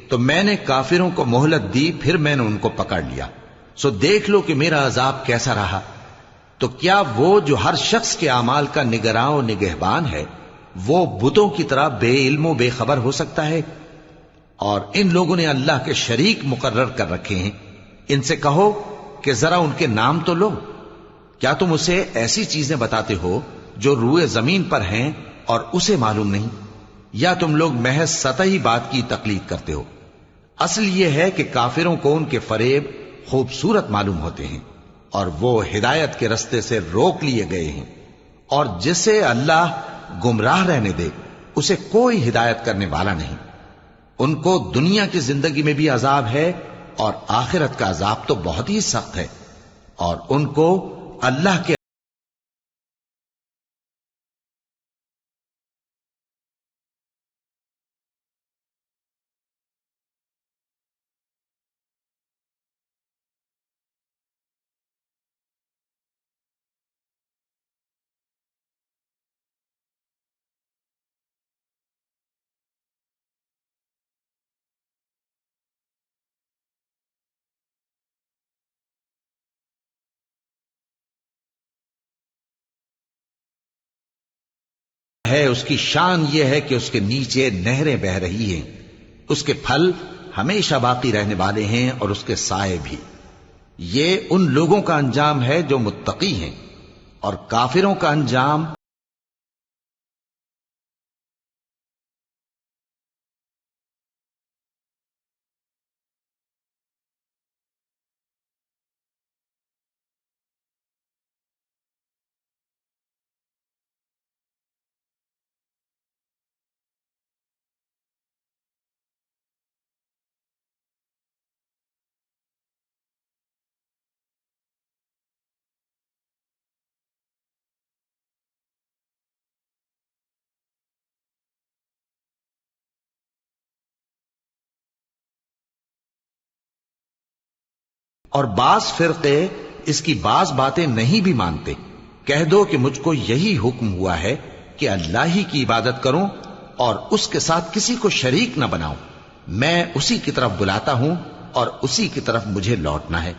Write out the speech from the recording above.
تو میں نے کافروں کو مہلت دی، پھر میں نے ان کو پکڑ لیا، سو دیکھ لو کہ میرا عذاب کیسا رہا۔ تو کیا وہ جو ہر شخص کے اعمال کا نگراں و نگہبان ہے، وہ بتوں کی طرح بے علم و بے خبر ہو سکتا ہے؟ اور ان لوگوں نے اللہ کے شریک مقرر کر رکھے ہیں۔ ان سے کہو کہ ذرا ان کے نام تو لو۔ کیا تم اسے ایسی چیزیں بتاتے ہو جو روئے زمین پر ہیں اور اسے معلوم نہیں؟ یا تم لوگ محض سطحی بات کی تقلید کرتے ہو؟ اصل یہ ہے کہ کافروں کو ان کے فریب خوبصورت معلوم ہوتے ہیں، اور وہ ہدایت کے رستے سے روک لیے گئے ہیں، اور جسے اللہ گمراہ رہنے دے اسے کوئی ہدایت کرنے والا نہیں۔ ان کو دنیا کی زندگی میں بھی عذاب ہے، اور آخرت کا عذاب تو بہت ہی سخت ہے، اور ان کو اللہ کے ہے، اس کی شان یہ ہے کہ اس کے نیچے نہریں بہ رہی ہیں، اس کے پھل ہمیشہ باقی رہنے والے ہیں، اور اس کے سائے بھی۔ یہ ان لوگوں کا انجام ہے جو متقی ہیں، اور کافروں کا انجام اور بعض فرقے اس کی بعض باتیں نہیں بھی مانتے۔ کہہ دو کہ مجھ کو یہی حکم ہوا ہے کہ اللہ ہی کی عبادت کروں اور اس کے ساتھ کسی کو شریک نہ بناؤں۔ میں اسی کی طرف بلاتا ہوں اور اسی کی طرف مجھے لوٹنا ہے۔